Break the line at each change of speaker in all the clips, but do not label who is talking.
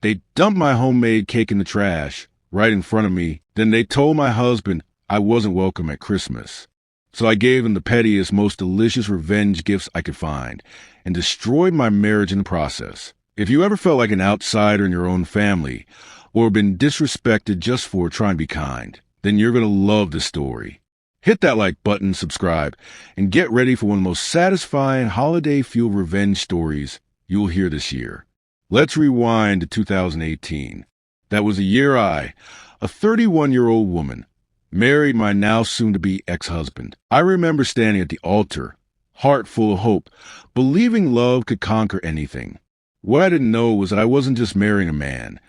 They dumped my homemade cake in the trash right in front of me. Then they told my husband I wasn't welcome at Christmas. So I gave him the pettiest, most delicious revenge gifts I could find and destroyed my marriage in the process. If you ever felt like an outsider in your own family or been disrespected just for trying to be kind, then you're going to love this story. Hit that like button, subscribe, and get ready for one of the most satisfying holiday-fueled revenge stories you'll hear this year. Let's rewind to 2018. That was the year I, a 31-year-old woman, married my now soon-to-be ex-husband. I remember standing at the altar, heart full of hope, believing love could conquer anything. What I didn't know was that I wasn't just marrying a man.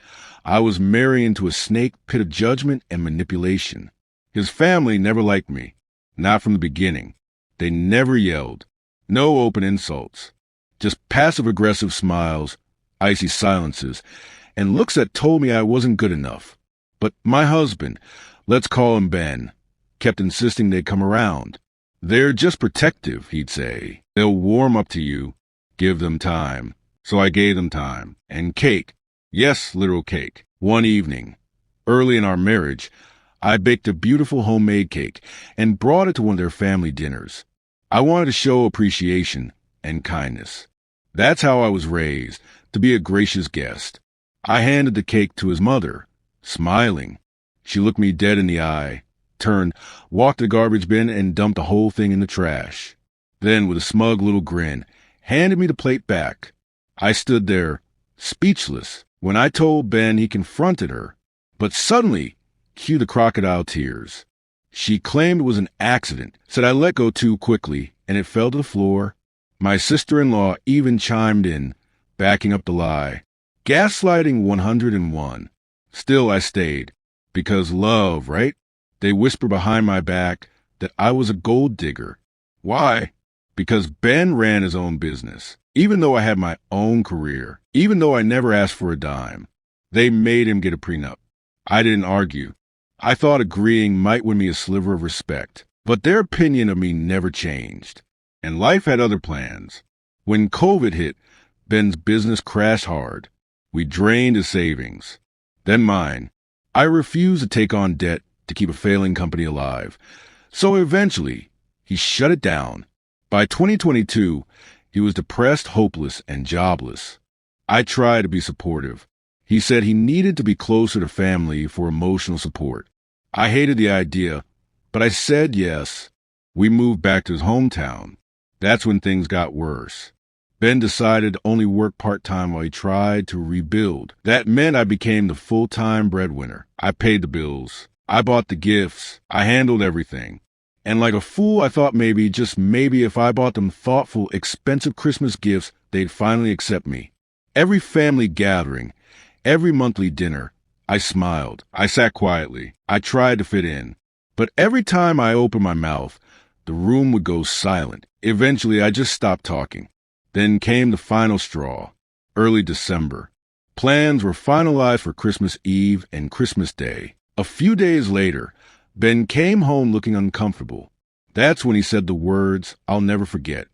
I was marrying into a snake pit of judgment and manipulation. His family never liked me, not from the beginning. They never yelled. No open insults. Just passive-aggressive smiles, icy silences, and looks that told me I wasn't good enough. But my husband, let's call him Ben, kept insisting they'd come around. They're just protective, he'd say. They'll warm up to you. Give them time. So I gave them time. And cake. Yes, literal cake. One evening, early in our marriage, I baked a beautiful homemade cake and brought it to one of their family dinners. I wanted to show appreciation and kindness. That's how I was raised, to be a gracious guest. I handed the cake to his mother, smiling. She looked me dead in the eye, turned, walked to the garbage bin, and dumped the whole thing in the trash. Then, with a smug little grin, handed me the plate back. I stood there, speechless. When I told Ben, he confronted her. But suddenly, cue the crocodile tears. She claimed it was an accident, said I let go too quickly, and it fell to the floor. My sister-in-law even chimed in, backing up the lie. Gaslighting 101. Still, I stayed. Because love, right? They whispered behind my back that I was a gold digger. Why? Because Ben ran his own business. Even though I had my own career, even though I never asked for a dime, they made him get a prenup. I didn't argue. I thought agreeing might win me a sliver of respect, but their opinion of me never changed. And life had other plans. When COVID hit, Ben's business crashed hard. We drained his savings. Then mine. I refused to take on debt to keep a failing company alive. So eventually, he shut it down. By 2022, he was depressed, hopeless, and jobless. I tried to be supportive. He said he needed to be closer to family for emotional support. I hated the idea, but I said yes. We moved back to his hometown. That's when things got worse. Ben decided to only work part-time while he tried to rebuild. That meant I became the full-time breadwinner. I paid the bills. I bought the gifts. I handled everything. And like a fool, I thought maybe, just maybe, if I bought them thoughtful, expensive Christmas gifts, they'd finally accept me. Every family gathering, every monthly dinner, I smiled. I sat quietly. I tried to fit in. But every time I opened my mouth, the room would go silent. Eventually, I just stopped talking. Then came the final straw, early December. Plans were finalized for Christmas Eve and Christmas Day. A few days later, Ben came home looking uncomfortable. That's when he said the words I'll never forget.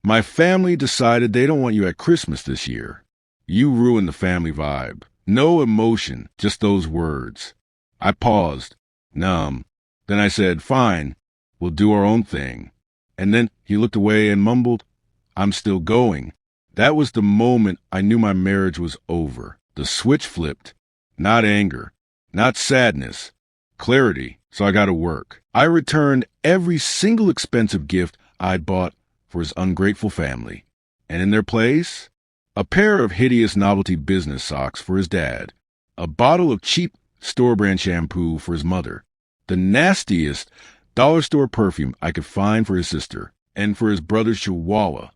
My family decided they don't want you at Christmas this year. You ruined the family vibe. No emotion, just those words. I paused, numb. Then I said, fine, we'll do our own thing. And then he looked away and mumbled, I'm still going. That was the moment I knew my marriage was over. The switch flipped. Not anger, not sadness, clarity. So I got to work. I returned every single expensive gift I'd bought for his ungrateful family. And in their place, a pair of hideous novelty business socks for his dad, a bottle of cheap store-brand shampoo for his mother, the nastiest dollar store perfume I could find for his sister, and for his brother's chihuahua,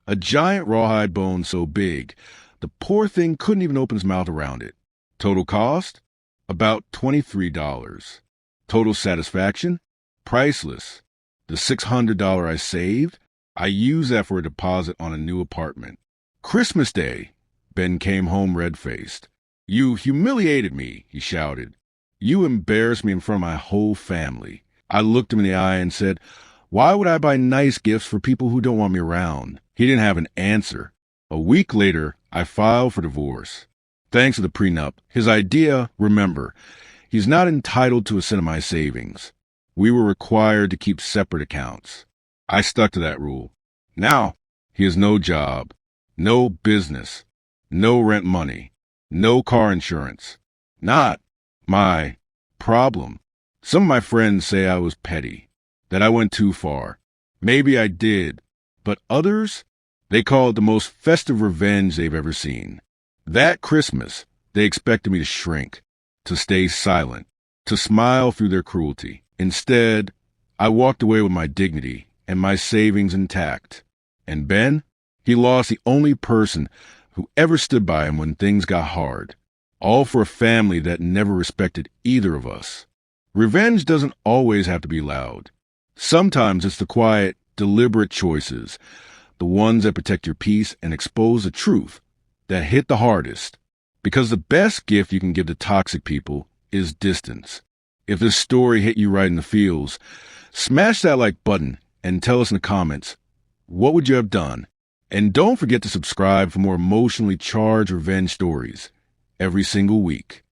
a giant rawhide bone so big the poor thing couldn't even open his mouth around it. Total cost? About $23. Total satisfaction? Priceless. The $600 I saved? I used that for a deposit on a new apartment. Christmas Day, Ben came home red-faced. You humiliated me, he shouted. You embarrassed me in front of my whole family. I looked him in the eye and said, why would I buy nice gifts for people who don't want me around? He didn't have an answer. A week later, I filed for divorce. Thanks to the prenup, his idea, remember, he's not entitled to a cent of my savings. We were required to keep separate accounts. I stuck to that rule. Now, he has no job, no business, no rent money, no car insurance. Not my problem. Some of my friends say I was petty, that I went too far. Maybe I did, but others, they call it the most festive revenge they've ever seen. That Christmas, they expected me to shrink, to stay silent, to smile through their cruelty. Instead, I walked away with my dignity and my savings intact. And Ben, he lost the only person who ever stood by him when things got hard, all for a family that never respected either of us. Revenge doesn't always have to be loud. Sometimes it's the quiet, deliberate choices, the ones that protect your peace and expose the truth, that hit the hardest. Because the best gift you can give to toxic people is distance. If this story hit you right in the feels, smash that like button and tell us in the comments, what would you have done? And don't forget to subscribe for more emotionally charged revenge stories every single week.